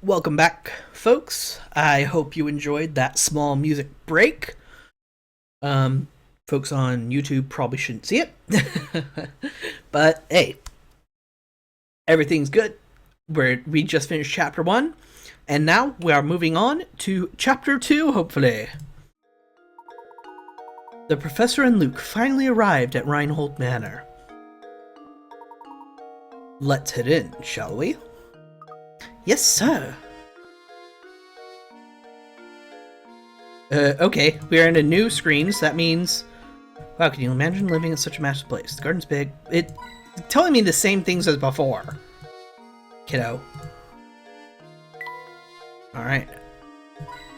Welcome back, folks. I hope you enjoyed that small music break. Folks on YouTube probably shouldn't see it. But hey, everything's good. We just finished chapter 1, and now we are moving on to chapter 2, hopefully. The professor and Luke finally arrived at Reinhold Manor. Let's head in, shall we? Yes, sir. Okay, we are in a new screen, so that means... Wow, can you imagine living in such a massive place? The garden's big. It's telling me the same things as before. Kiddo. Alright.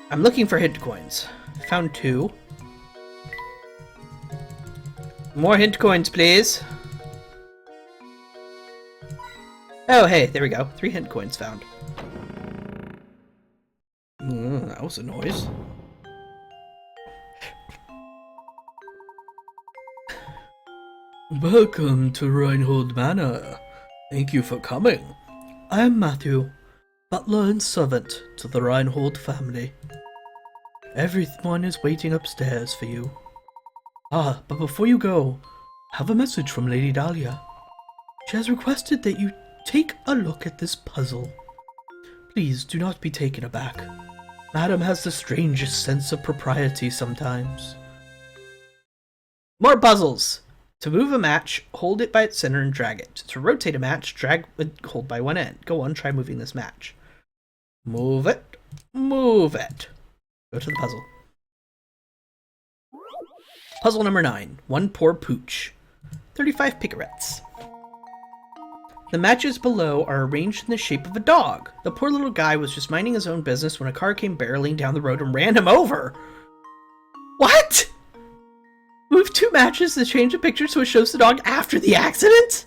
I'm looking for hint coins. Found 2. More hint coins, please. Oh, hey, there we go. 3 hint coins found. That was a noise. Welcome to Reinhold Manor. Thank you for coming. I am Matthew, butler and servant to the Reinhold family. Everyone is waiting upstairs for you. Ah, but before you go, I have a message from Lady Dahlia. She has requested that you take a look at this puzzle. Please do not be taken aback. Madam has the strangest sense of propriety sometimes. More puzzles! To move a match, hold it by its center and drag it. To rotate a match, drag and hold by one end. Go on, try moving this match. Move it. Move it. Go to the puzzle. Puzzle number 9. One poor pooch. 35 picarettes. The matches below are arranged in the shape of a dog. The poor little guy was just minding his own business when a car came barreling down the road and ran him over. What? Move 2 matches to change the picture so it shows the dog after the accident?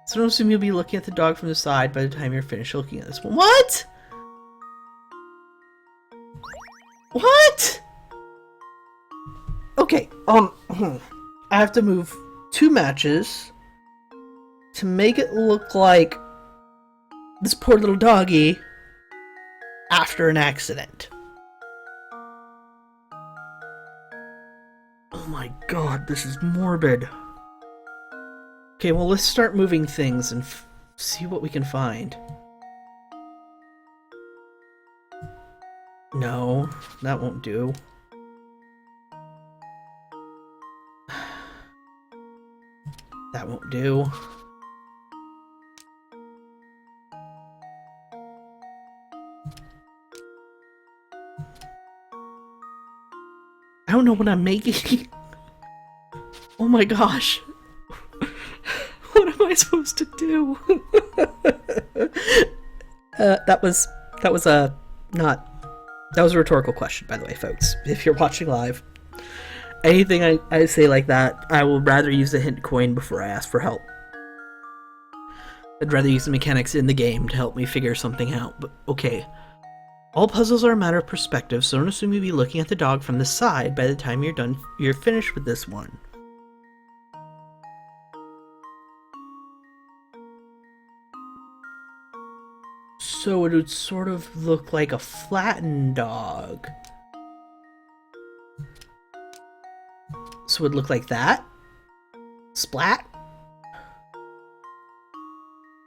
So don't assume you'll be looking at the dog from the side by the time you're finished looking at this one. What? What? Okay, I have to move 2 matches to make it look like this poor little doggy after an accident. Oh my god, this is morbid. Okay, well, let's start moving things and see what we can find. No, that won't do. That won't do. I don't know what I'm making. Oh my gosh. What am I supposed to do? That was a rhetorical question, by the way, folks. If you're watching live, anything I say like that, I will rather use the hint coin before I ask for help. I'd rather use the mechanics in the game to help me figure something out, but okay. All puzzles are a matter of perspective, so don't assume you'll be looking at the dog from the side by the time you're finished with this one. So it would sort of look like a flattened dog. So it would look like that? Splat?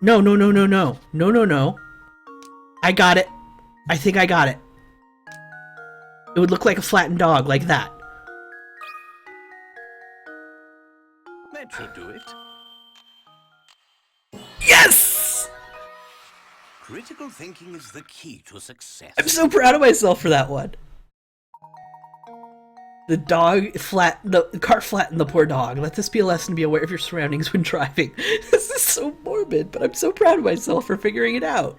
No. No. I got it. I think I got it. It would look like a flattened dog, like that. That should do it. Yes! Critical thinking is the key to success. I'm so proud of myself for that one. The car flattened the poor dog. Let this be a lesson to be aware of your surroundings when driving. This is so morbid, but I'm so proud of myself for figuring it out.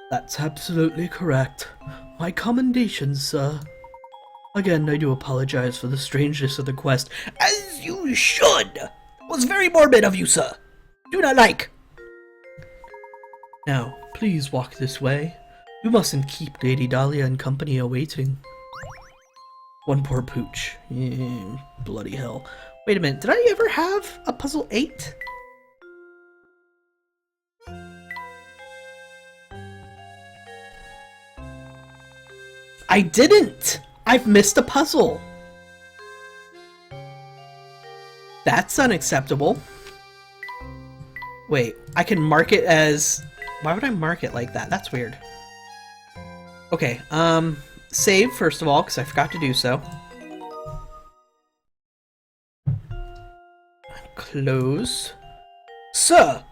That's absolutely correct. My commendations, sir. Again, I do apologize for the strangeness of the quest. As you should! It was very morbid of you, sir. Do not like. Now, please walk this way. We mustn't keep Lady Dahlia and company awaiting. One poor pooch. Bloody hell. Wait a minute, did I ever have a puzzle 8? I didn't! I've missed a puzzle. That's unacceptable. Wait, I can mark it as... Why would I mark it like that? That's weird. Okay, save first of all, because I forgot to do so. Close. Sir!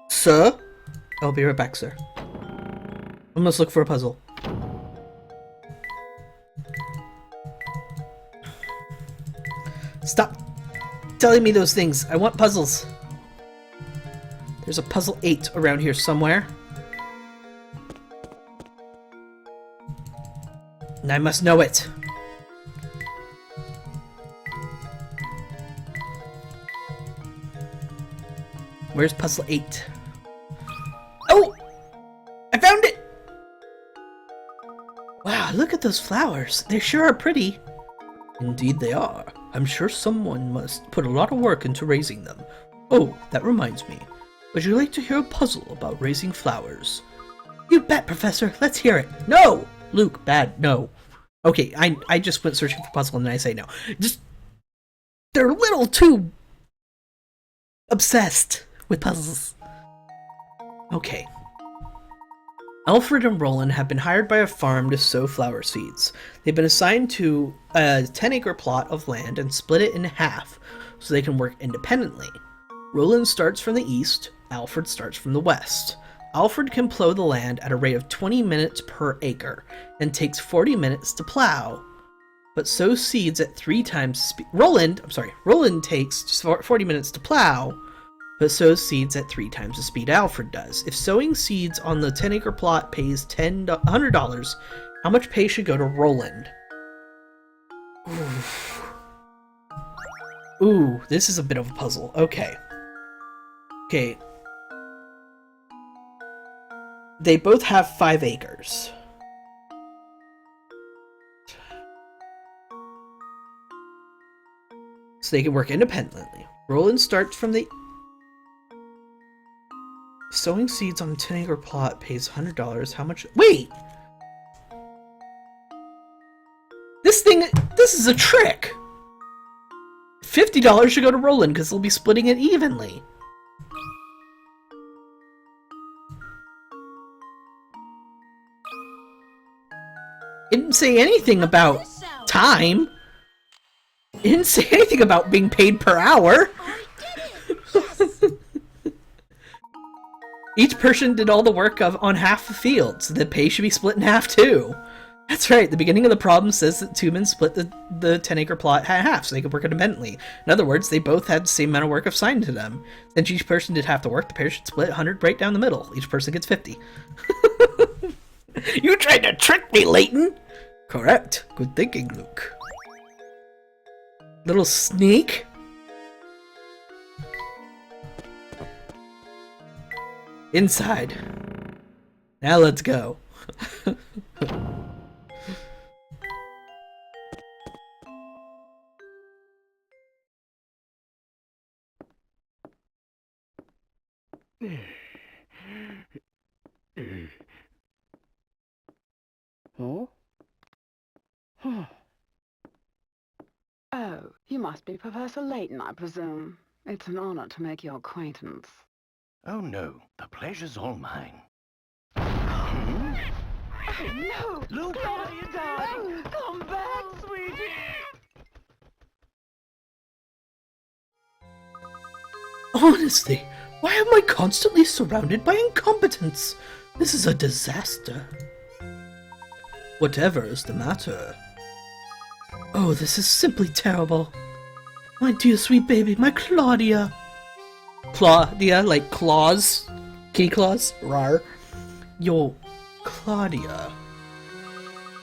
Sir? I'll be right back, sir. I must look for a puzzle. Stop telling me those things. I want puzzles. There's a puzzle 8 around here somewhere. And I must know it. Where's puzzle 8? Oh! I found it! Wow, look at those flowers. They sure are pretty. Indeed they are. I'm sure someone must put a lot of work into raising them. Oh, that reminds me. Would you like to hear a puzzle about raising flowers? You bet, Professor. Let's hear it. No! Luke, bad, no. Okay, I just went searching for puzzle and then I say no. Just... They're a little too... obsessed with puzzles. Okay. Alfred and Roland have been hired by a farm to sow flower seeds. They've been assigned to a 10-acre plot of land and split it in half so they can work independently. Roland starts from the east, Alfred starts from the west. Alfred can plow the land at a rate of 20 minutes per acre and takes 40 minutes to plow, but sows seeds at 3 times speed. Roland takes 40 minutes to plow, but sows seeds at 3 times the speed Alfred does. If sowing seeds on the 10-acre plot pays $100, how much pay should go to Roland? Ooh, this is a bit of a puzzle. Okay. Okay. They both have 5 acres. So they can work independently. Roland starts from the... Sowing seeds on a 10-acre plot pays $100. How much... Wait! This is a trick! $50 should go to Roland because they'll be splitting it evenly. It didn't say anything about time. It didn't say anything about being paid per hour. Each person did all the work on half the field, so the pay should be split in half too. That's right, the beginning of the problem says that 2 men split the 10-acre plot in half so they could work independently. In other words, they both had the same amount of work assigned to them. Since each person did half the work, the pair should split 100 right down the middle. Each person gets 50. You tried to trick me, Layton! Correct. Good thinking, Luke. Little sneak. Inside. Now let's go. Oh? Oh, you must be Professor Layton, I presume. It's an honor to make your acquaintance. Oh no, the pleasure's all mine. Oh, no! Luke! Claudia, darling! Come back, sweetie! Honestly, why am I constantly surrounded by incompetence? This is a disaster. Whatever is the matter? Oh, this is simply terrible. My dear sweet baby, my Claudia. Claudia, like claws? Kitty claws? Rar. Yo, Claudia.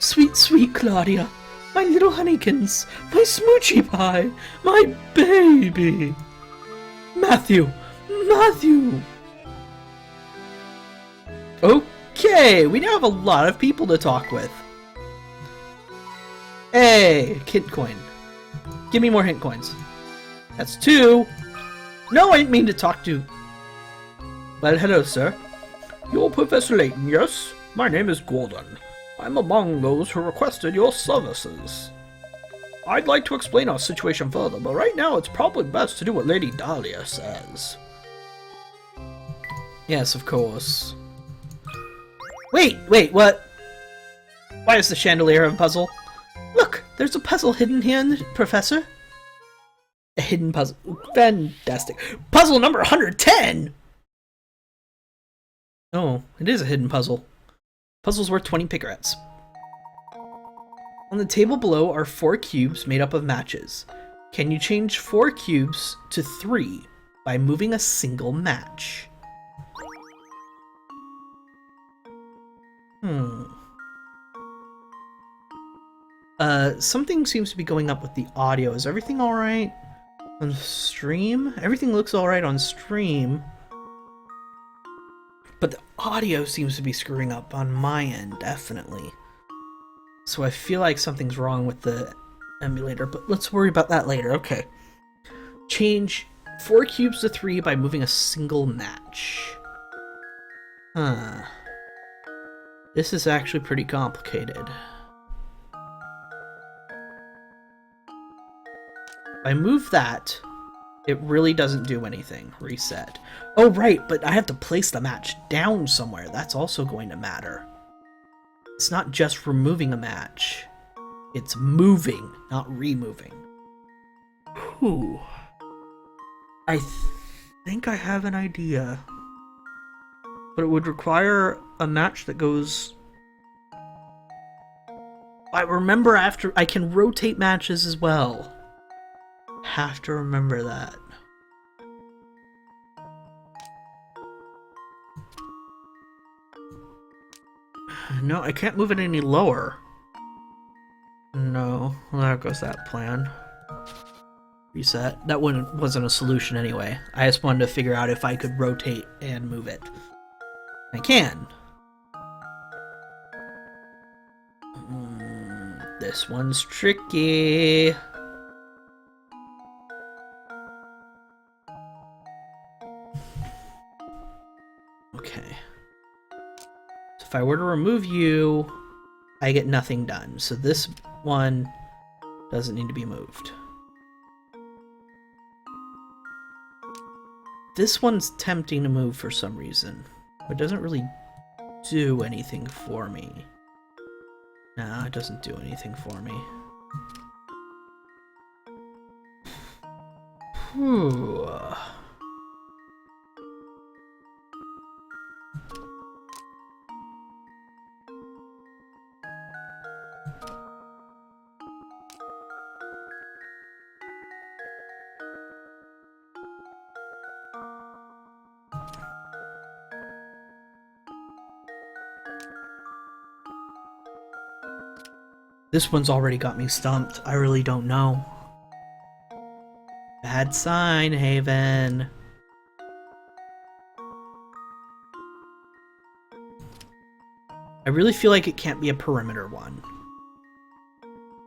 Sweet, sweet Claudia. My little honeykins. My smoochie pie. My baby. Matthew. Matthew. Okay, we now have a lot of people to talk with. Hey, hint coin. Give me more hint coins. That's 2. No, I didn't mean to talk to... Well, hello, sir. You're Professor Layton, yes? My name is Gordon. I'm among those who requested your services. I'd like to explain our situation further, but right now it's probably best to do what Lady Dahlia says. Yes, of course. Wait, what? Why is the chandelier a puzzle? Look, there's a puzzle hidden here, Professor. A hidden puzzle. Fantastic. Puzzle number 110! Oh, it is a hidden puzzle. Puzzle's worth 20 picarets. On the table below are 4 cubes made up of matches. Can you change 4 cubes to 3 by moving a single match? Something seems to be going up with the audio. Is everything alright on stream? Everything looks alright on stream. But the audio seems to be screwing up on my end, definitely. So I feel like something's wrong with the emulator, but let's worry about that later. Okay. Change 4 cubes to 3 by moving a single match. This is actually pretty complicated. If I move that, it really doesn't do anything. Reset. Oh, right, but I have to place the match down somewhere. That's also going to matter. It's not just removing a match. It's moving, not removing. Whew. I think I have an idea. But it would require a match that goes... I remember after I can rotate matches as well. Have to remember that. No, I can't move it any lower. No, well, there goes that plan. Reset. That wasn't a solution anyway. I just wanted to figure out if I could rotate and move it. I can. This one's tricky. Okay. So if I were to remove you, I get nothing done. So this one doesn't need to be moved. This one's tempting to move for some reason. But it doesn't really do anything for me. Nah, it doesn't do anything for me. Whew. This one's already got me stumped. I really don't know. Bad sign, Haven. I really feel like it can't be a perimeter one.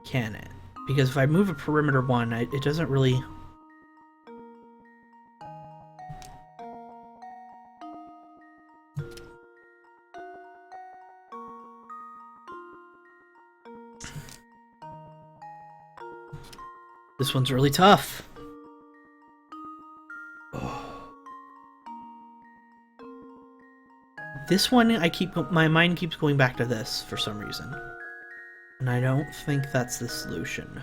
Can it? Because if I move a perimeter one, it doesn't really... This one's really tough. Oh. This one, my mind keeps going back to this for some reason. And I don't think that's the solution.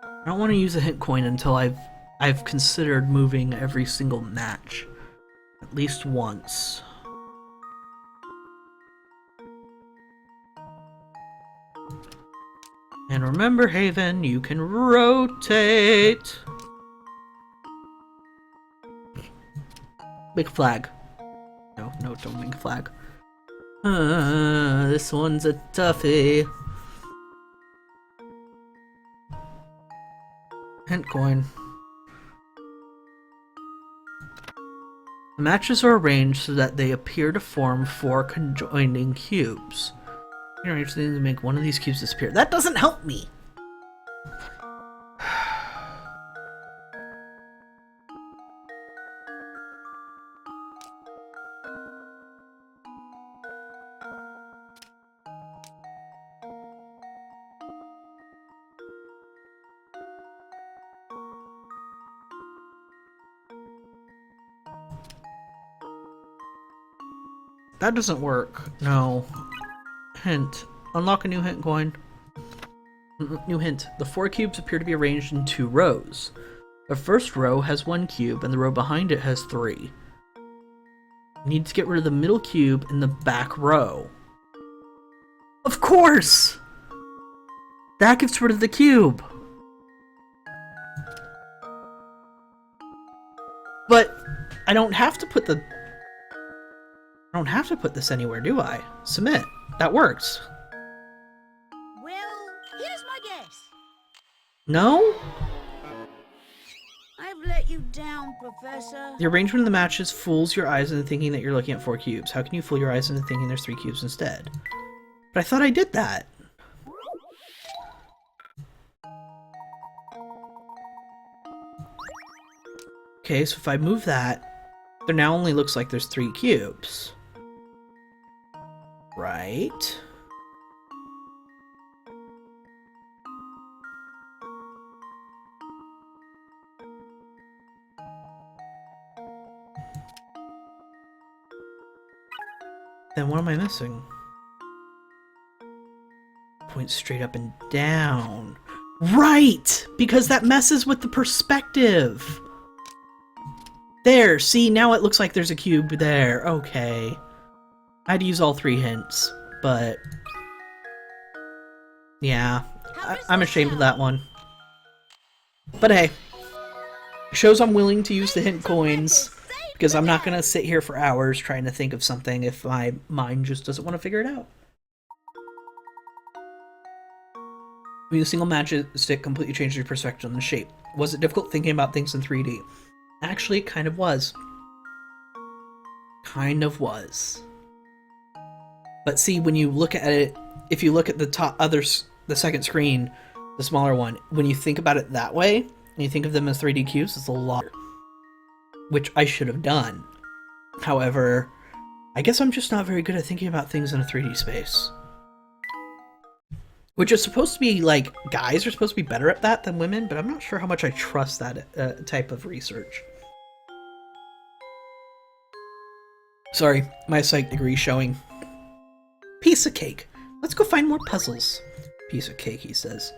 I don't want to use a hint coin until I've considered moving every single match. At least once. And remember, Haven, you can rotate. Make a flag. No, don't make a flag. This one's a toughie. Hint coin. The matches are arranged so that they appear to form 4 conjoining cubes. You arrange things to make one of these cubes disappear. That doesn't help me! that doesn't work. No. Hint. Unlock a new hint coin. New hint. The 4 cubes appear to be arranged in 2 rows. The first row has 1 cube, and the row behind it has 3. You need to get rid of the middle cube in the back row. Of course! That gets rid of the cube. But I don't have to put this anywhere, do I? Submit. That works. Well, here's my guess. No? I've let you down, Professor. The arrangement of the matches fools your eyes into thinking that you're looking at 4 cubes. How can you fool your eyes into thinking there's 3 cubes instead? But I thought I did that. Okay, so if I move that, there now only looks like there's 3 cubes. Right? Then what am I missing? Point straight up and down. Right! Because that messes with the perspective. There, see, now it looks like there's a cube there. Okay. I had to use all 3 hints, but... yeah, I'm ashamed of that one. But hey, it shows I'm willing to use the hint coins, because I'm not going to sit here for hours trying to think of something if my mind just doesn't want to figure it out. Using a single magic stick completely changes your perspective on the shape. Was it difficult thinking about things in 3D? Actually, it kind of was. Kind of was. But see, when you look at it, if you look at the second screen, the smaller one, when you think about it that way, and you think of them as 3D cubes, it's a lot. Which I should have done. However, I guess I'm just not very good at thinking about things in a 3D space. Which is supposed to be, like, guys are supposed to be better at that than women, but I'm not sure how much I trust that type of research. Sorry, my psych degree showing. Piece of cake. Let's go find more puzzles. Piece of cake, he says.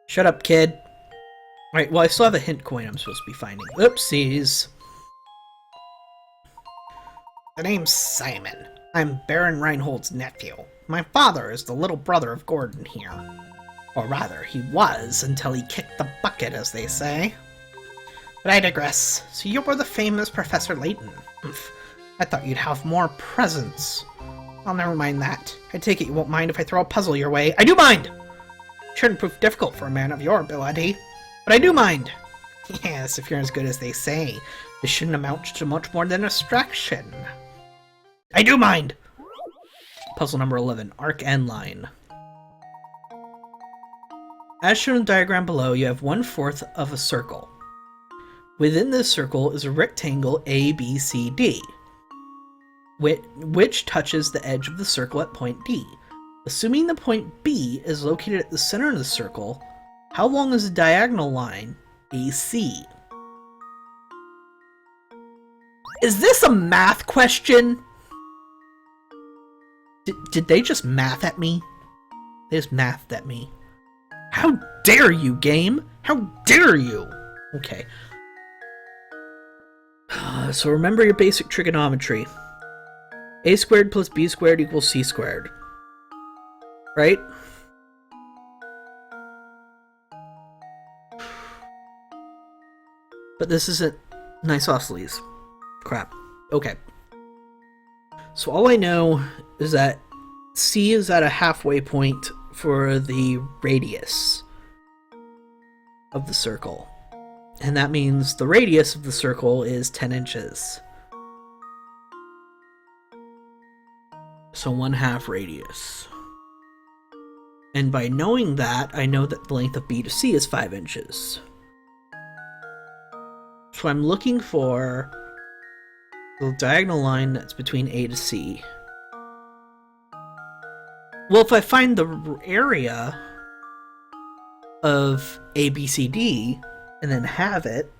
Shut up, kid. Alright, well, I still have a hint coin I'm supposed to be finding. Oopsies. The name's Simon. I'm Baron Reinhold's nephew. My father is the little brother of Gordon here. Or rather, he was until he kicked the bucket, as they say. But I digress. So you were the famous Professor Layton. I thought you'd have more presence. Well, never mind that. I take it you won't mind if I throw a puzzle your way. I do mind! Shouldn't prove difficult for a man of your ability. But I do mind! Yes, if you're as good as they say, this shouldn't amount to much more than a distraction. I do mind! Puzzle number 11, Arc End Line. As shown in the diagram below, you have 1/4 of a circle. Within this circle is a rectangle ABCD, which touches the edge of the circle at point D. Assuming the point B is located at the center of the circle, how long is the diagonal line AC? Is this a math question? Did they just math at me? They just mathed at me. How dare you, game? How dare you? Okay. So remember your basic trigonometry. A squared plus B squared equals C squared. Right? But this isn't isosceles. Crap. Okay. So all I know is that C is at a halfway point for the radius of the circle. And that means the radius of the circle is 10 inches. So 1/2 radius. And by knowing that, I know that the length of B to C is 5 inches. So I'm looking for the diagonal line that's between A to C. Well, if I find the area of ABCD and then have it...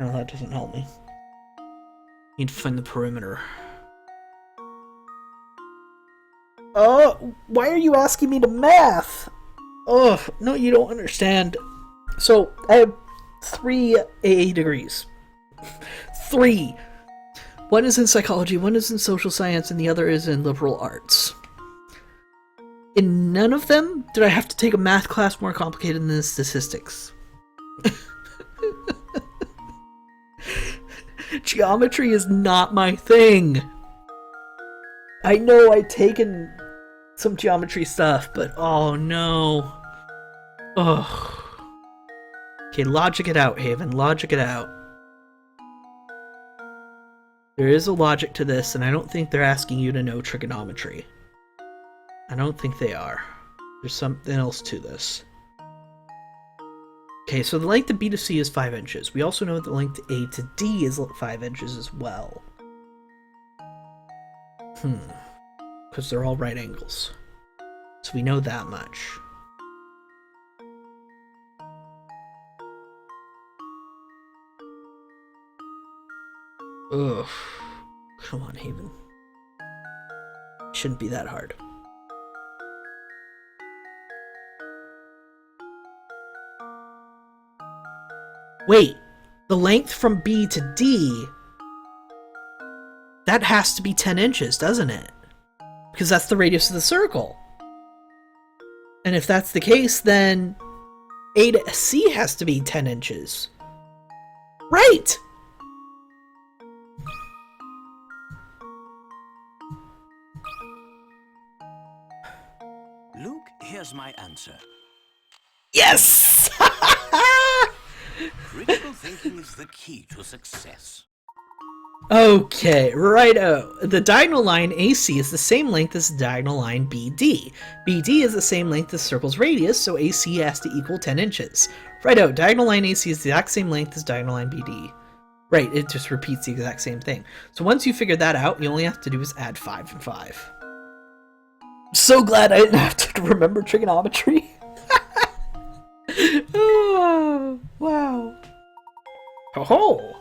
No, that doesn't help me. Need to find the perimeter. Oh, why are you asking me to math? Oh, no, you don't understand. So, I have 3 AA degrees. 3! One is in psychology, one is in social science, and the other is in liberal arts. In none of them did I have to take a math class more complicated than statistics. Geometry is not my thing. I know I've taken some geometry stuff, but oh no. Ugh. Okay, logic it out, Haven. Logic it out. There is a logic to this, and I don't think they're asking you to know trigonometry. I don't think they are. There's something else to this. Okay, so the length of B to C is 5 inches. We also know that the length A to D is 5 inches as well. Because they're all right angles. So we know that much. Ugh. Come on, Haven. Shouldn't be that hard. Wait, the length from B to D, that has to be 10 inches, doesn't it? Because that's the radius of the circle. And if that's the case, then A to C has to be 10 inches. Right! Luke, here's my answer. Yes! Critical thinking is the key to success. Okay, righto. The diagonal line AC is the same length as the diagonal line BD. BD is the same length as the circle's radius, so AC has to equal 10 inches. Righto, diagonal line AC is the exact same length as diagonal line BD. Right, it just repeats the exact same thing. So once you figure that out, you only have to do is add 5 and 5. I'm so glad I didn't have to remember trigonometry. Oh, wow. Oh,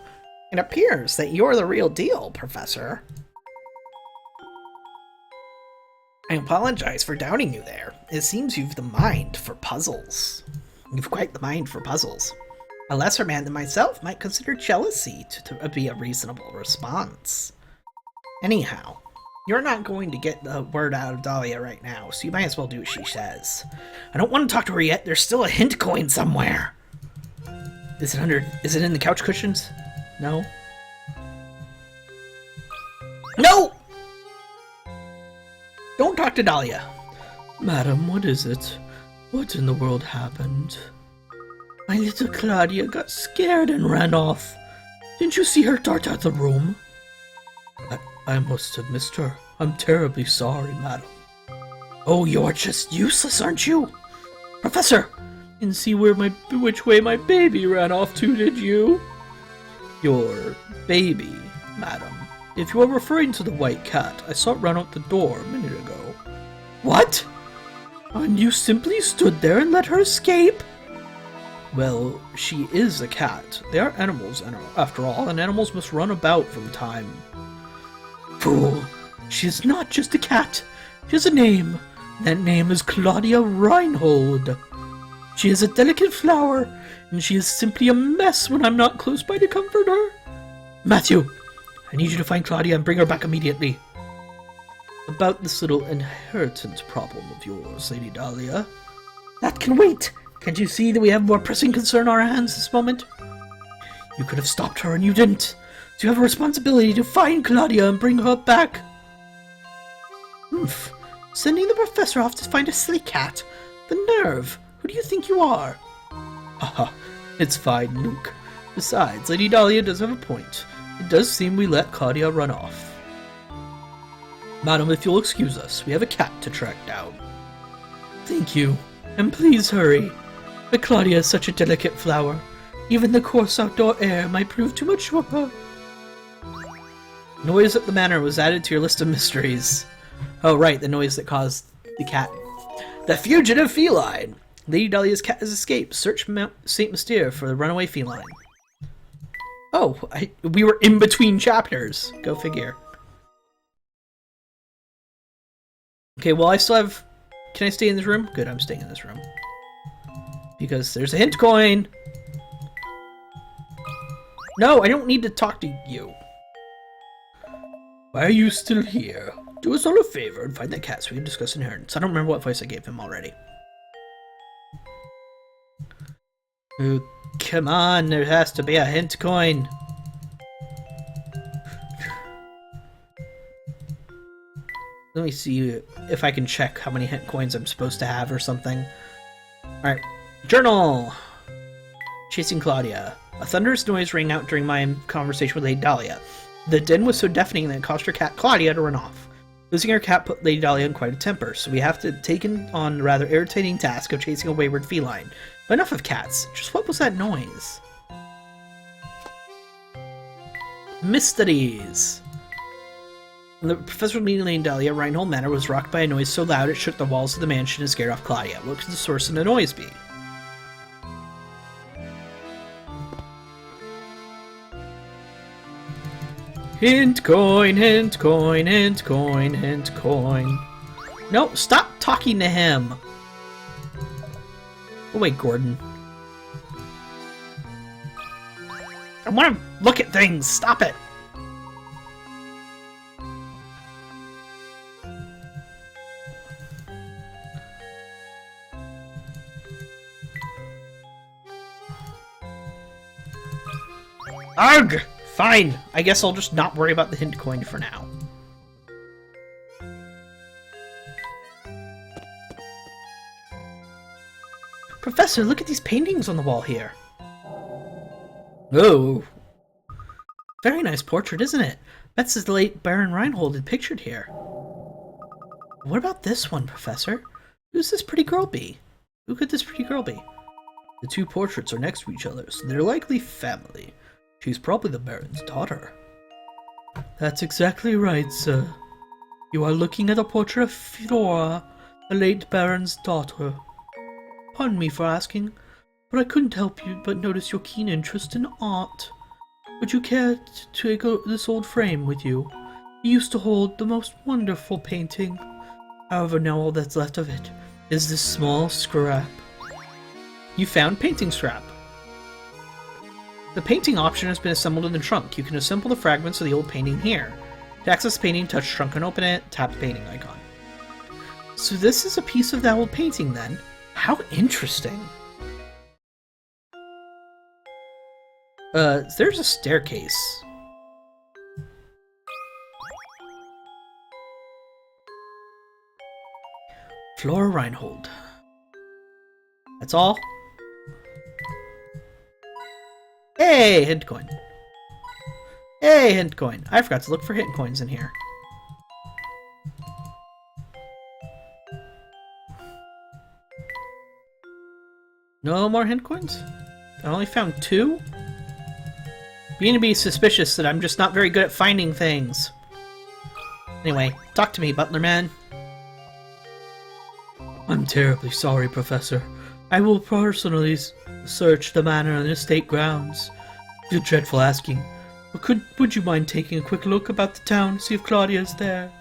it appears that you're the real deal, Professor. I apologize for doubting you there. It seems you've the mind for puzzles. You've quite the mind for puzzles. A lesser man than myself might consider jealousy to be a reasonable response. Anyhow, you're not going to get the word out of Dahlia right now, so you might as well do what she says. I don't want to talk to her yet. There's still a hint coin somewhere. Is it in the couch cushions? No? No! Don't talk to Dahlia. Madam, what is it? What in the world happened? My little Claudia got scared and ran off. Didn't you see her dart out the room? I must have missed her. I'm terribly sorry, madam. Oh, you're just useless, aren't you? Professor! Didn't see which way my baby ran off to, did you? Your baby, madam. If you are referring to the white cat, I saw it run out the door a minute ago. What? And you simply stood there and let her escape? Well, she is a cat. They are animals, after all, and animals must run about from time. Fool! She is not just a cat. She has a name. That name is Claudia Reinhold. She is a delicate flower, and she is simply a mess when I'm not close by to comfort her. Matthew, I need you to find Claudia and bring her back immediately. About this little inheritance problem of yours, Lady Dahlia. That can wait. Can't you see that we have more pressing concern on our hands this moment? You could have stopped her and you didn't. So you have a responsibility to find Claudia and bring her back. Humph. Sending the professor off to find a silly cat. The nerve. Who do you think you are? Haha. It's fine, Luke. Besides, Lady Dahlia does have a point. It does seem we let Claudia run off. Madam, if you'll excuse us, we have a cat to track down. Thank you. And please hurry. But Claudia is such a delicate flower. Even the coarse outdoor air might prove too much for her. Noise at the manor was added to your list of mysteries. Oh, right, the noise that caused the cat. The fugitive feline! Lady Dahlia's cat has escaped. Search Mount St. Mystere for the runaway feline. Oh, we were in between chapters. Go figure. Okay, well, I still have... Can I stay in this room? Good, I'm staying in this room. Because there's a hint coin! No, I don't need to talk to you. Why are you still here? Do us all a favor and find that cat so we can discuss inheritance. I don't remember what voice I gave him already. Oh, come on, there has to be a hint coin. Let me see if I can check how many hint coins I'm supposed to have or something. Alright. Journal! Chasing Claudia. A thunderous noise rang out during my conversation with Lady Dahlia. The din was so deafening that it caused her cat Claudia to run off. Losing her cat put Lady Dahlia in quite a temper, so we have to take on the rather irritating task of chasing a wayward feline. But enough of cats. Just what was that noise? Mysteries! When the professor was meeting Lady Dahlia, Reinhold Manor was rocked by a noise so loud it shook the walls of the mansion and scared off Claudia. What could the source of the noise be? Hint coin, hint coin, hint coin, hint coin. No, stop talking to him! Oh wait, Gordon. I want to look at things! Stop it! Ugh! Fine! I guess I'll just not worry about the hint coin for now. Professor, look at these paintings on the wall here. Oh. Very nice portrait, isn't it? That's the late Baron Reinhold had pictured here. What about this one, Professor? Who's this pretty girl be? Who could this pretty girl be? The two portraits are next to each other, so they're likely family. She's probably the Baron's daughter. That's exactly right, sir. You are looking at a portrait of Flora, the late Baron's daughter. Pardon me for asking, but I couldn't help you but notice your keen interest in art. Would you care to take this old frame with you? It used to hold the most wonderful painting. However, now all that's left of it is this small scrap. You found painting scrap. The painting option has been assembled in the trunk. You can assemble the fragments of the old painting here. To access the painting, touch trunk and open it, tap the painting icon. So this is a piece of that old painting then? How interesting. There's a staircase. Flora Reinhold. That's all? Hey, hint coin. Hey, hint coin. I forgot to look for hint coins in here. No more hint coins? I only found 2? Being to be suspicious that I'm just not very good at finding things. Anyway, talk to me, butler man. I'm terribly sorry, Professor. I will personally search the manor and estate grounds. You're dreadful asking, but would you mind taking a quick look about the town, see if Claudia is there?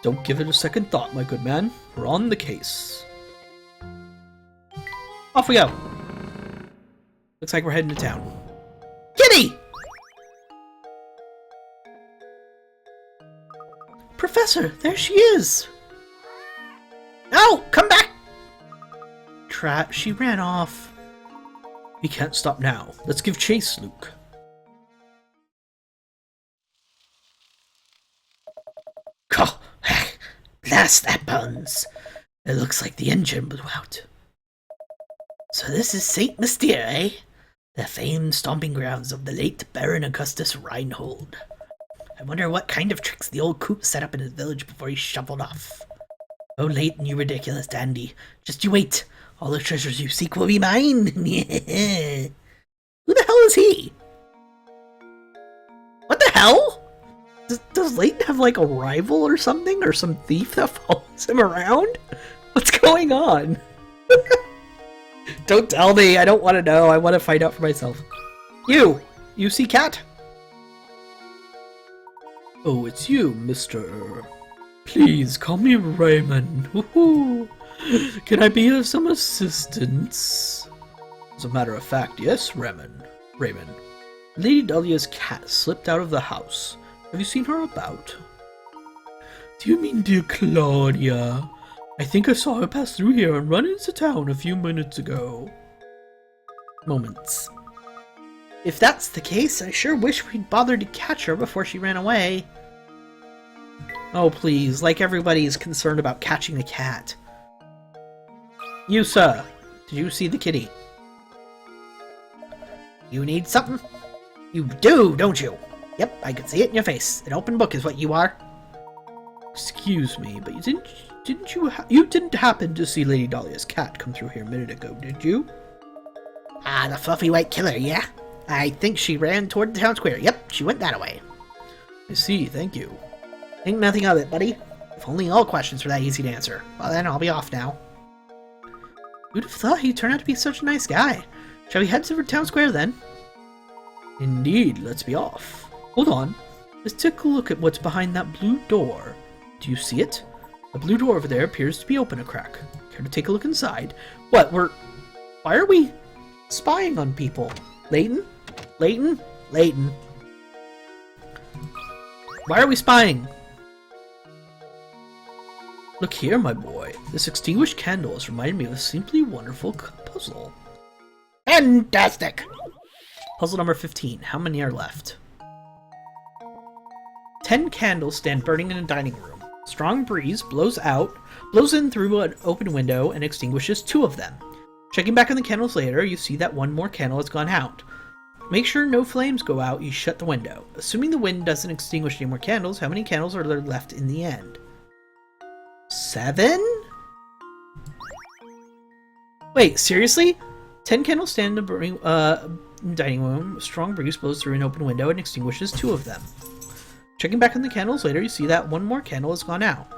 Don't give it a second thought, my good man. We're on the case. Off we go. Looks like we're heading to town. Kitty! Professor, there she is! No! Come back! She ran off. We can't stop now. Let's give chase, Luke. Blast that buns. It looks like the engine blew out. So this is Saint Mystere, eh? The famed stomping grounds of the late Baron Augustus Reinhold. I wonder what kind of tricks the old coot set up in his village before he shuffled off. Oh, Layton, you ridiculous dandy. Just you wait. All the treasures you seek will be mine. Who the hell is he? What the hell? Does Layton have like a rival or something? Or some thief that follows him around? What's going on? Don't tell me. I don't want to know. I want to find out for myself. You see cat? Oh, it's you, Mr. Please call me Raymond. Woohoo! Can I be of some assistance? As a matter of fact, yes, Raymond. Lady Dahlia's cat slipped out of the house. Have you seen her about? Do you mean dear Claudia? I think I saw her pass through here and run into town a few minutes ago. Moments. If that's the case, I sure wish we'd bothered to catch her before she ran away. Oh please, like everybody is concerned about catching the cat. You, sir, did you see the kitty? You need something? You do, don't you? Yep, I can see it in your face. An open book is what you are. Excuse me, but you didn't happen to see Lady Dahlia's cat come through here a minute ago, did you? Ah, the fluffy white killer, yeah? I think she ran toward the town square. Yep, she went that way. I see, thank you. Think nothing of it, buddy. If only all questions were that easy to answer. Well then, I'll be off now. Who'd have thought he'd turn out to be such a nice guy? Shall we head to the town square then? Indeed, let's be off. Hold on. Let's take a look at what's behind that blue door. Do you see it? The blue door over there appears to be open a crack. Care to take a look inside? What, why are we spying on people? Layton? Layton? Layton. Why are we spying? Look here, my boy. This extinguished candle has reminded me of a simply wonderful puzzle. Fantastic! Puzzle number 15. How many are left? 10 candles stand burning in a dining room. Strong breeze blows in through an open window and extinguishes 2 of them. Checking back on the candles later, you see that 1 more candle has gone out. Make sure no flames go out, you shut the window. Assuming the wind doesn't extinguish any more candles, how many candles are there left in the end? 7? Wait, seriously? 10 candles stand in a burning dining room. A strong breeze blows through an open window and extinguishes 2 of them. Checking back on the candles later, you see that 1 more candle has gone out.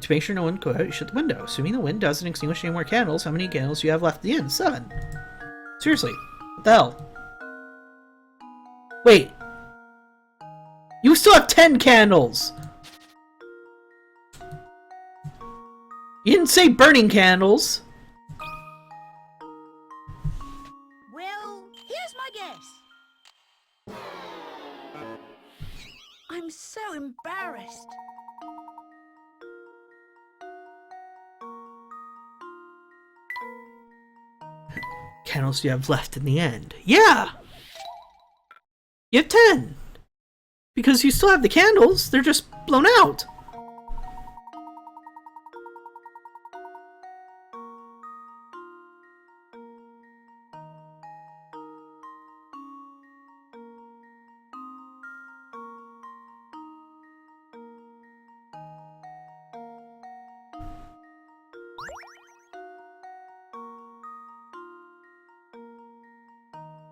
To make sure no one goes out, you shut the window. Assuming the wind doesn't extinguish any more candles, how many candles do you have left at the end? 7. Seriously, what the hell? Wait. You still have 10 candles! You didn't say burning candles! Well, here's my guess. I'm so embarrassed. Candles do you have left in the end? Yeah! You have 10! Because you still have the candles, they're just blown out!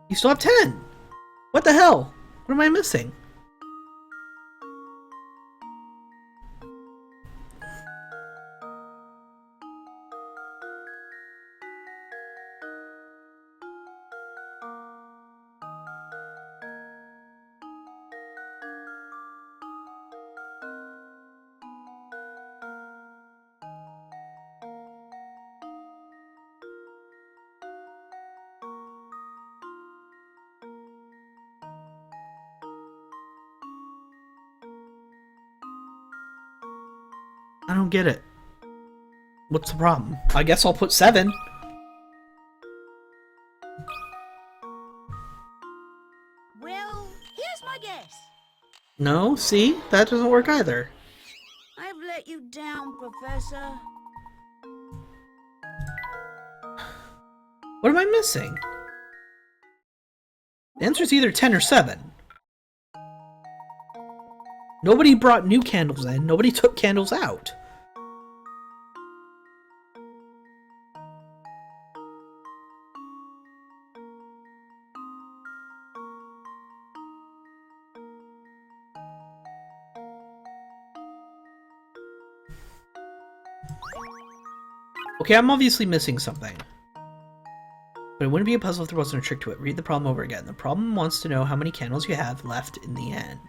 You still have 10! What the hell? What am I missing? I don't get it. What's the problem? I guess I'll put 7. Well, here's my guess. No, see? That doesn't work either. I've let you down, Professor. What am I missing? The answer's either 10 or 7. Nobody brought new candles in. Nobody took candles out. Okay, I'm obviously missing something. But it wouldn't be a puzzle if there wasn't a trick to it. Read the problem over again. The problem wants to know how many candles you have left in the end.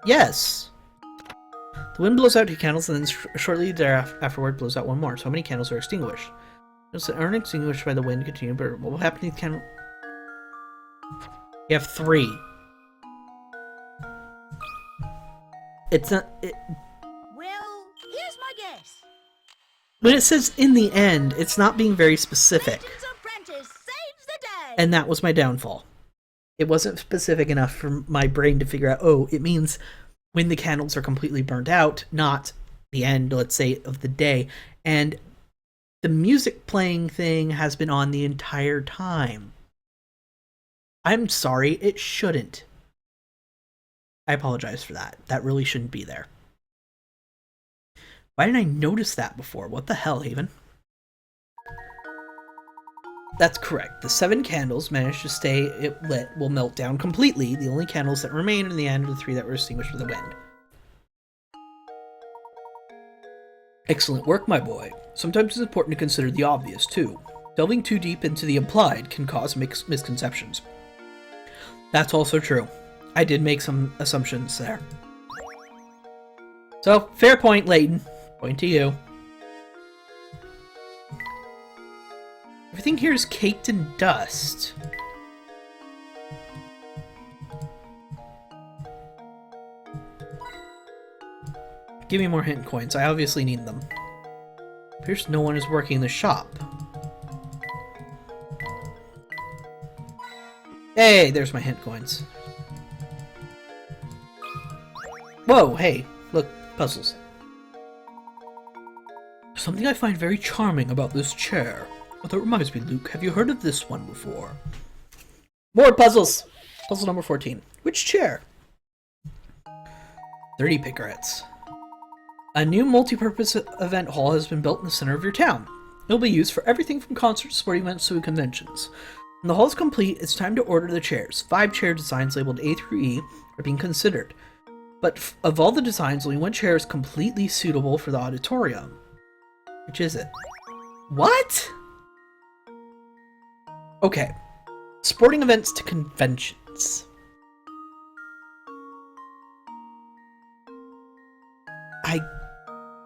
Yes. The wind blows out 2 candles, and then shortly afterward blows out 1 more. So how many candles are extinguished? Those that aren't extinguished by the wind continue, but what will happen to the candle? You have 3. It's not... Well, here's my guess. When it says in the end, it's not being very specific. Layton's apprentice saves the day. And that was my downfall. It wasn't specific enough for my brain to figure out, oh, it means when the candles are completely burnt out, not the end, let's say, of the day. And the music playing thing has been on the entire time. I'm sorry, it shouldn't. I apologize for that. That really shouldn't be there. Why didn't I notice that before? What the hell, Haven? That's correct. The 7 candles managed to stay lit will melt down completely. The only candles that remain in the end are the 3 that were extinguished with the wind. Excellent work, my boy. Sometimes it's important to consider the obvious, too. Delving too deep into the implied can cause misconceptions. That's also true. I did make some assumptions there. So, fair point, Layton. Point to you. Everything here is caked in dust. Give me more hint coins. I obviously need them. Appears no one is working in the shop. Hey, there's my hint coins. Whoa, hey, look, puzzles. Something I find very charming about this chair. Oh, that reminds me, Luke, have you heard of this one before? More puzzles! Puzzle number 14. Which chair? 30 picarets. A new multi-purpose event hall has been built in the center of your town. It will be used for everything from concerts, sporting events, to conventions. When the hall is complete, it's time to order the chairs. 5 chair designs labeled A through E are being considered. But of all the designs, only 1 chair is completely suitable for the auditorium. Which is it? What? Okay. Sporting events to conventions.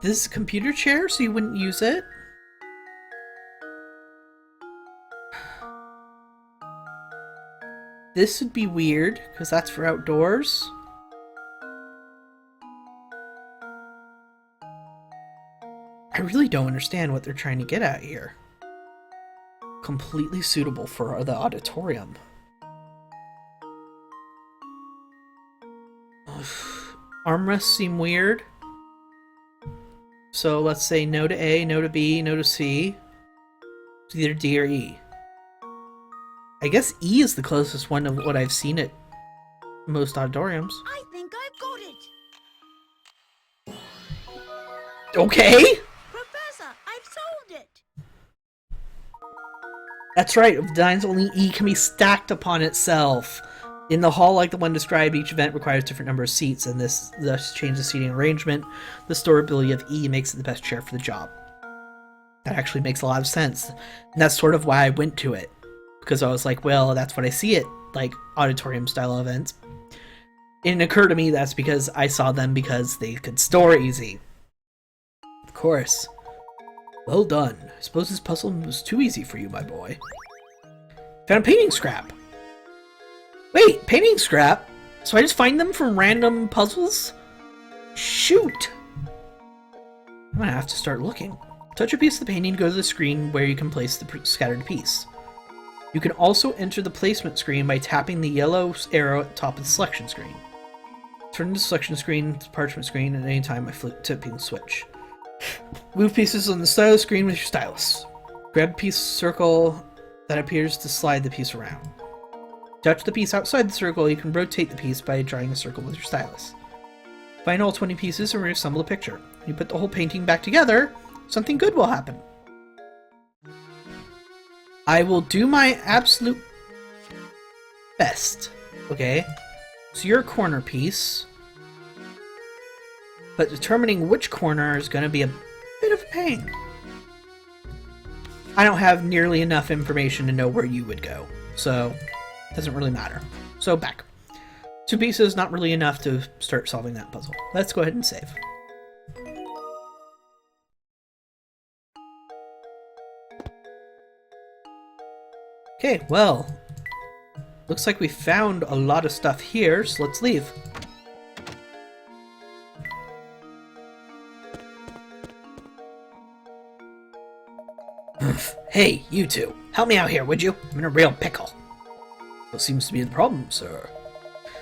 This is a computer chair, so you wouldn't use it? This would be weird, because that's for outdoors. I really don't understand what they're trying to get at here. Completely suitable for the auditorium. Armrests seem weird. So let's say no to A, no to B, no to C. It's either D or E. I guess E is the closest one of what I've seen at most auditoriums. I think I've got it. Okay! Professor, I've solved it. That's right, of designs only E can be stacked upon itself. In the hall like the one described, each event requires a different number of seats, and this thus changes the seating arrangement. The storability of E makes it the best chair for the job. That actually makes a lot of sense. And that's sort of why I went to it. Because I was like, well, that's what I see at, like, auditorium-style events. And it occurred to me that's because I saw them because they could store easy. Of course. Well done. I suppose this puzzle was too easy for you, my boy. Found a painting scrap. Wait, painting scrap? So I just find them from random puzzles? Shoot! I'm gonna have to start looking. Touch a piece of the painting to go to the screen where you can place the scattered piece. You can also enter the placement screen by tapping the yellow arrow at the top of the selection screen. Turn the selection screen to parchment screen at any time by tipping the switch. Move pieces on the stylus screen with your stylus. Grab a piece circle that appears to slide the piece around. Touch the piece outside the circle, you can rotate the piece by drawing a circle with your stylus. Find all 20 pieces and reassemble the picture. When you put the whole painting back together, something good will happen. I will do my absolute best. Okay? So you're a corner piece. But determining which corner is going to be a bit of a pain. I don't have nearly enough information to know where you would go. So, it doesn't really matter. So, back. 2 pieces, not really enough to start solving that puzzle. Let's go ahead and save. Okay, well, looks like we found a lot of stuff here, so let's leave. Hey, you two, help me out here, would you? I'm in a real pickle. What seems to be the problem, sir?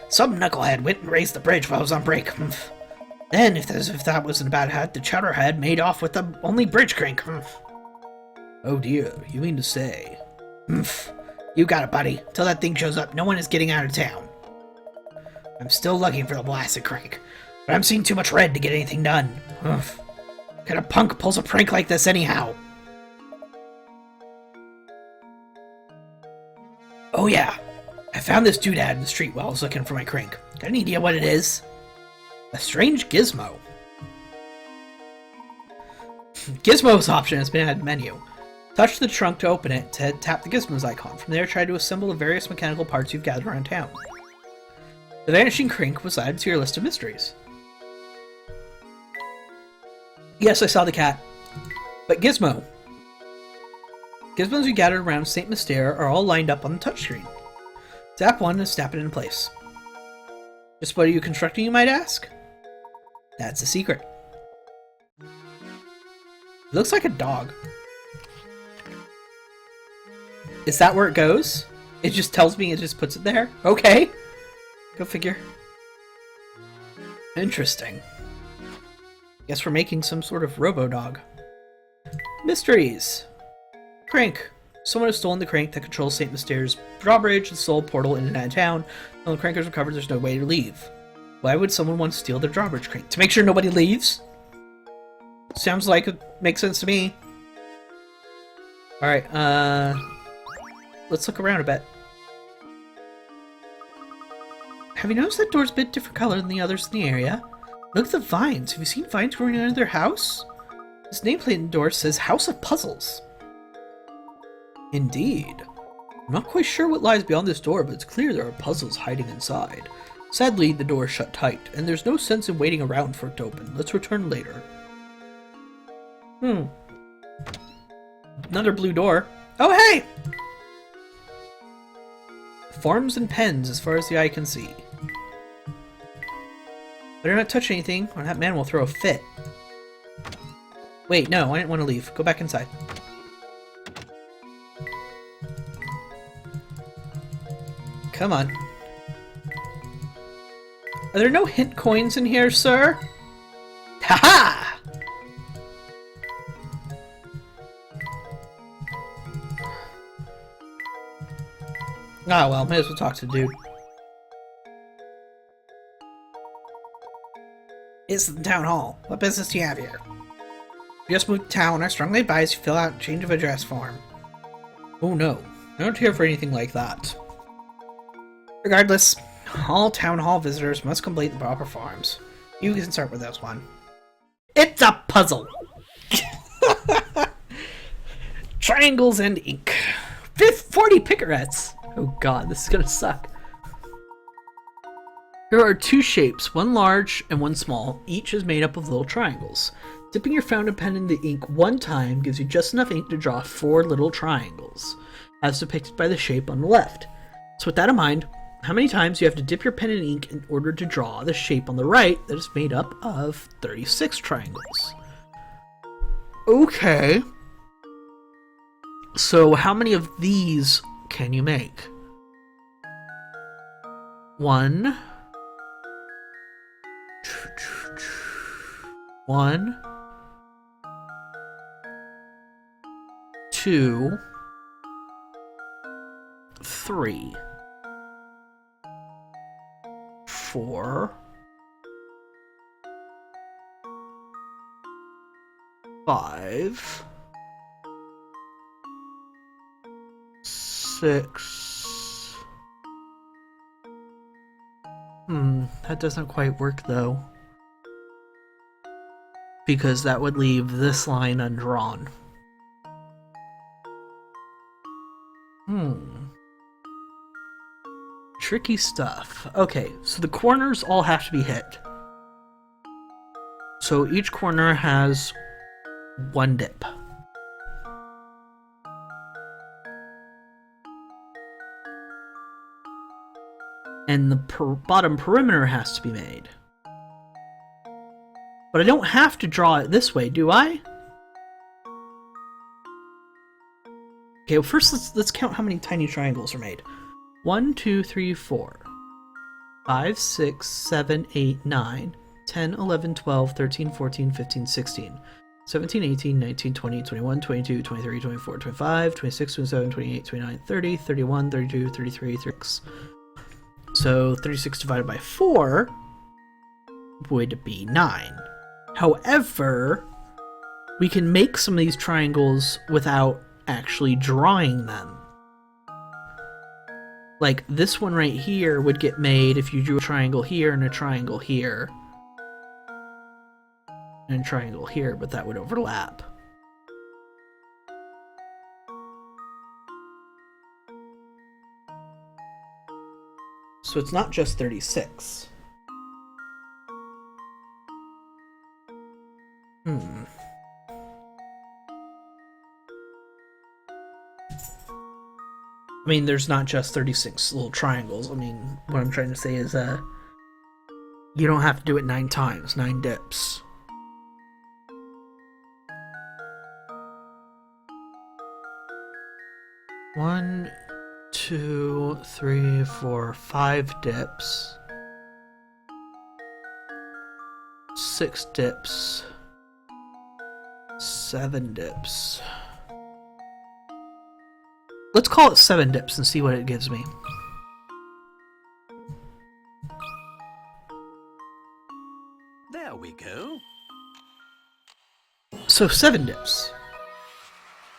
Some knucklehead went and raised the bridge while I was on break. Then, if that wasn't a bad hat, the chowderhead made off with the only bridge crank. Oh dear, you mean to say? You got it, buddy. Till that thing shows up, no one is getting out of town. I'm still looking for the blasted crank, but I'm seeing too much red to get anything done. What kind of punk pulls a prank like this anyhow? Oh yeah, I found this doodad in the street while I was looking for my crank. Got any idea what it is? A strange gizmo. Gizmo's option has been added to the menu. Touch the trunk to open it, to tap the gizmos icon. From there, try to assemble the various mechanical parts you've gathered around town. The vanishing crank was added to your list of mysteries. Yes, I saw the cat. But Gizmo. Gizmos you gathered around St. Mystere are all lined up on the touchscreen. Tap one and snap it into place. Just what are you constructing, you might ask? That's a secret. It looks like a dog. Is that where it goes? It just tells me, it just puts it there? Okay. Go figure. Interesting. Guess we're making some sort of robo-dog. Mysteries. Crank. Someone has stolen the crank that controls St. Mystere's drawbridge, the soul portal in and out of town. When the crank is recovered, there's no way to leave. Why would someone want to steal their drawbridge crank? To make sure nobody leaves? Sounds like it makes sense to me. Alright, let's look around a bit. Have you noticed that door's a bit different color than the others in the area? Look at the vines. Have you seen vines growing under their house? This nameplate on the door says House of Puzzles. Indeed. I'm not quite sure what lies beyond this door, but it's clear there are puzzles hiding inside. Sadly, the door is shut tight, and there's no sense in waiting around for it to open. Let's return later. Another blue door. Oh, hey! Forms and pens as far as the eye can see. Better not touch anything, or that man will throw a fit. Wait, no, I didn't want to leave. Go back inside. Come on. Are there no hint coins in here, sir? Ha-ha! Ah, well, may as well talk to the dude. It's the town hall. What business do you have here? You just moved to town. I strongly advise you fill out a change of address form. Oh no, I don't here for anything like that. Regardless, all town hall visitors must complete the proper forms. You can start with this one. It's a puzzle! Triangles and ink. 40 picarettes! Oh god, this is gonna suck. Here are 2 shapes, one large and one small. Each is made up of little triangles. Dipping your fountain pen in the ink one time gives you just enough ink to draw 4 little triangles, as depicted by the shape on the left. So with that in mind, how many times do you have to dip your pen in ink in order to draw the shape on the right that is made up of 36 triangles? Okay. So how many of these can you make? 1, 2, 3, 4, 5, 6. That doesn't quite work though, because that would leave this line undrawn. tricky stuff. Okay, so the corners all have to be hit. So each corner has 1 dip. And the bottom perimeter has to be made. But I don't have to draw it this way, do I? Okay, well first let's count how many tiny triangles are made. 1, 2, 3, 4, 5, 6, 7, 8, 9, 10, 11, 12, 13, 14, 15, 16, 17, 18, 19, 20, 21, 22, 23, 24, 25, 26, 27, 28, 29, 30, 31, 32, 33, 36. So 36 divided by 4 would be 9. However, we can make some of these triangles without actually drawing them. Like this one right here would get made if you drew a triangle here and a triangle here. And a triangle here, but that would overlap. So it's not just 36. I mean, there's not just 36 little triangles. I mean, what I'm trying to say is, you don't have to do it 9 times, 9 dips. One, 2, 3, 4, 5 dips. 6 dips. 7 dips. Let's call it 7 dips and see what it gives me. There we go. So 7 dips.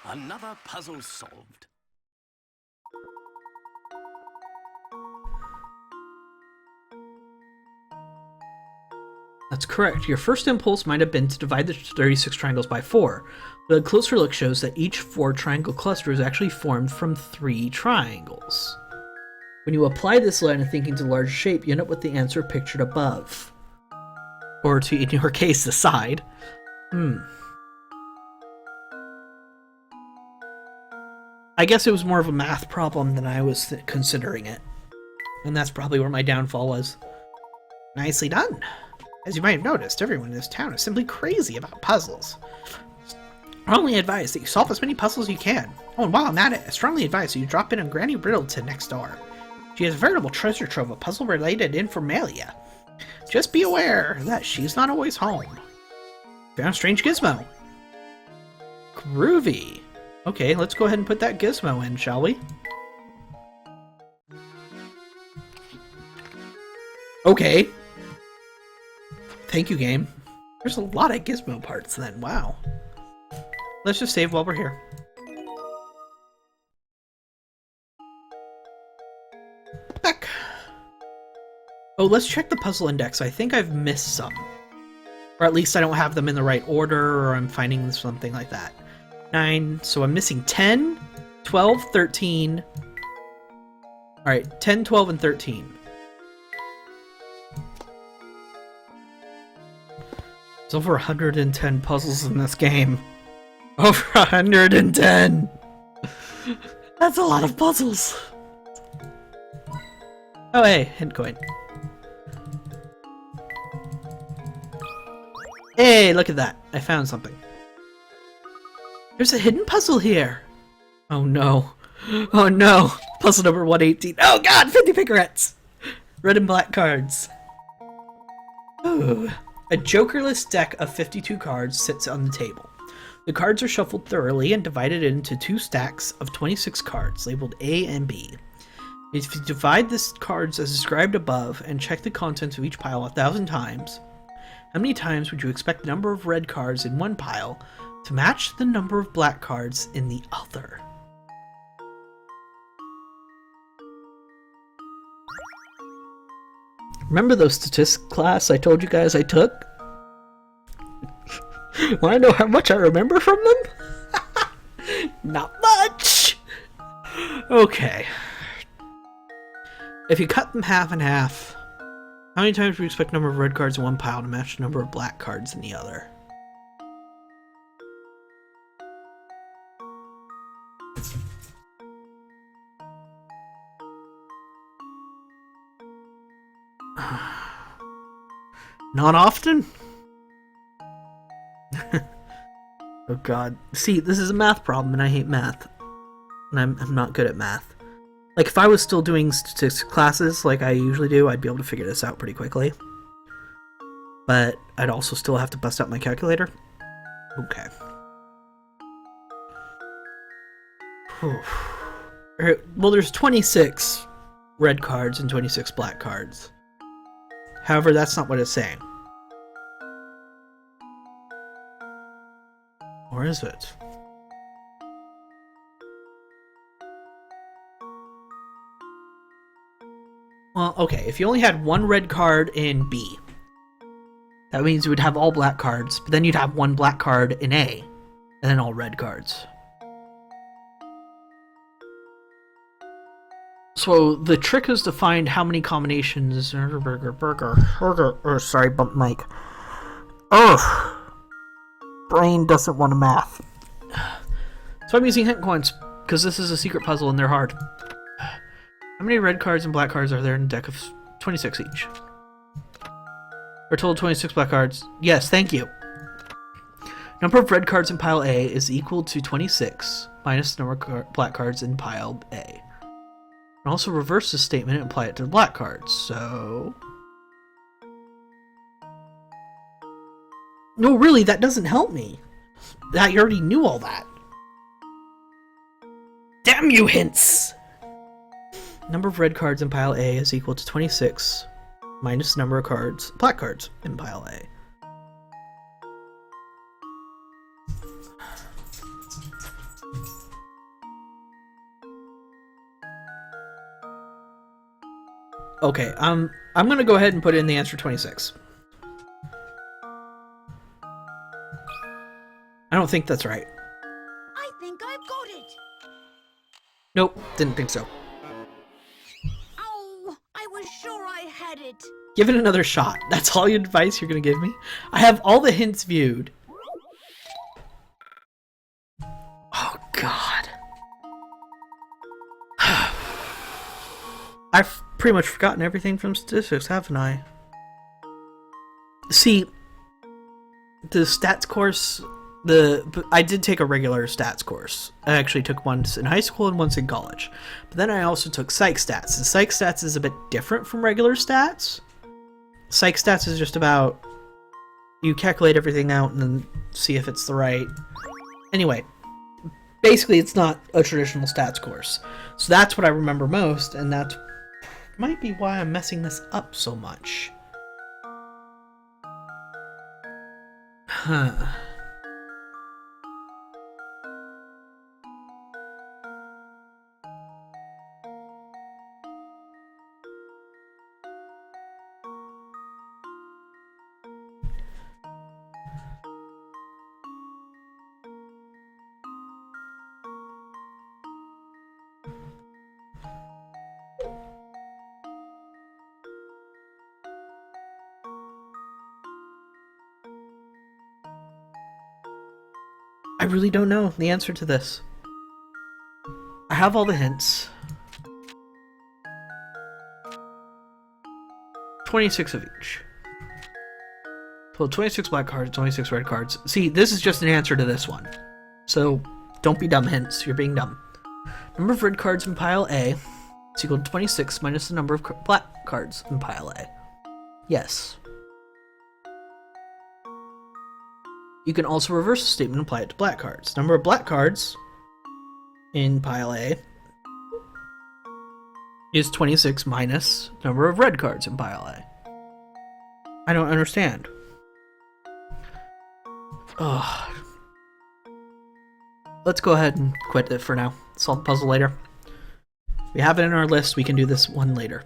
Another puzzle solved. That's correct. Your first impulse might have been to divide the 36 triangles by 4, but a closer look shows that each 4-triangle cluster is actually formed from 3 triangles. When you apply this line of thinking to larger shape, you end up with the answer pictured above. Or to, in your case, the side. I guess it was more of a math problem than I was considering it. And that's probably where my downfall was. Nicely done. As you might have noticed, everyone in this town is simply crazy about puzzles. I only advise that you solve as many puzzles as you can. Oh, and while I'm at it, I strongly advise that you drop in on Granny Brittleton next door. She has a veritable treasure trove of puzzle-related informalia. Just be aware that she's not always home. Found a strange gizmo. Groovy. Okay, let's go ahead and put that gizmo in, shall we? Okay. Thank you, game. There's a lot of gizmo parts then, wow. Let's just save while we're here. Back. Oh, let's check the puzzle index. I think I've missed some. Or at least I don't have them in the right order, or I'm finding something like that. 9, so I'm missing 10, 12, 13. Alright, 10, 12, and 13. There's over 110 puzzles in this game. Over 110! That's a lot of puzzles! Oh hey, hint coin. Hey, look at that. I found something. There's a hidden puzzle here! Oh no. Oh no! Puzzle number 118. Oh god! 50 picarettes! Red and black cards. Ooh. A jokerless deck of 52 cards sits on the table. The cards are shuffled thoroughly and divided into 2 stacks of 26 cards, labeled A and B. If you divide the cards as described above and check the contents of each pile 1,000 times, how many times would you expect the number of red cards in one pile to match the number of black cards in the other? Remember those statistics class I told you guys I took? Want to know how much I remember from them? Not much! Okay. If you cut them half and half, how many times would you expect the number of red cards in one pile to match the number of black cards in the other? Not often? Oh god. See, this is a math problem and I hate math. And I'm not good at math. Like, if I was still doing statistics classes like I usually do, I'd be able to figure this out pretty quickly. But I'd also still have to bust out my calculator. Okay. Well, there's 26 red cards and 26 black cards. However, that's not what it's saying. Or is it? Well, okay, if you only had one red card in B, that means you would have all black cards, but then you'd have one black card in A, and then all red cards. So the trick is to find how many combinations. Sorry, bump mic. Ugh. Brain doesn't want to math. So I'm using hint coins because this is a secret puzzle and they're hard. How many red cards and black cards are there in a deck of 26 each? Or total 26 black cards. Yes, thank you. Number of red cards in pile A is equal to 26 minus the number of black cards in pile A. And also reverse this statement and apply it to the black cards, so... No, really, that doesn't help me. I already knew all that. Damn you, hints! Number of red cards in pile A is equal to 26 minus the number of cards, black cards in pile A. Okay, I'm gonna go ahead and put in the answer 26. I don't think that's right. I think I've got it. Nope, didn't think so. Oh, I was sure I had it. Give it another shot. That's all your advice you're gonna give me? I have all the hints viewed. Oh, God. I've pretty much forgotten everything from statistics, haven't I? See, the stats course... I did take a regular stats course. I actually took once in high school and once in college. But then I also took psych stats. And psych stats is a bit different from regular stats. Psych stats is just about you calculate everything out and then see if it's the right... Anyway, basically it's not a traditional stats course. So that's what I remember most, and that might be why I'm messing this up so much. Huh. I really don't know the answer to this. I have all the hints. 26 of each. Pull 26 black cards, 26 red cards. See, this is just an answer to this one. So, don't be dumb, hints. You're being dumb. Number of red cards in pile A is equal to 26 minus the number of black cards in pile A. Yes. You can also reverse the statement and apply it to black cards. Number of black cards in pile A is 26 minus number of red cards in pile A. I don't understand. Ugh. Let's go ahead and quit it for now. Solve the puzzle later. We have it in our list. We can do this one later.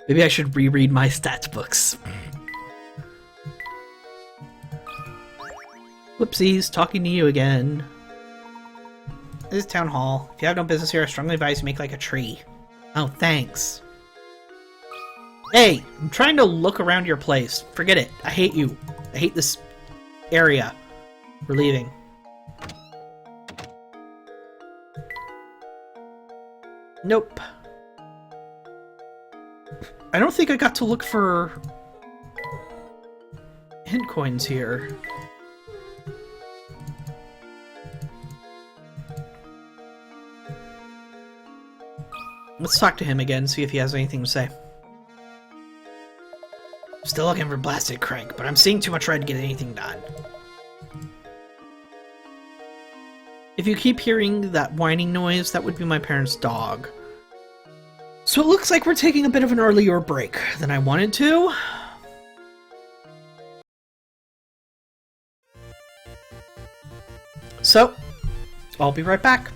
Maybe I should reread my stats books. Whoopsies, talking to you again. This is Town Hall. If you have no business here, I strongly advise you make like a tree. Oh, thanks. Hey, I'm trying to look around your place. Forget it. I hate you. I hate this area. We're leaving. Nope. I don't think I got to look for hint coins here. Let's talk to him again, see if he has anything to say. Still looking for Blasted Crank, but I'm seeing too much red to get anything done. If you keep hearing that whining noise, that would be my parents' dog. So it looks like we're taking a bit of an earlier break than I wanted to. So, I'll be right back.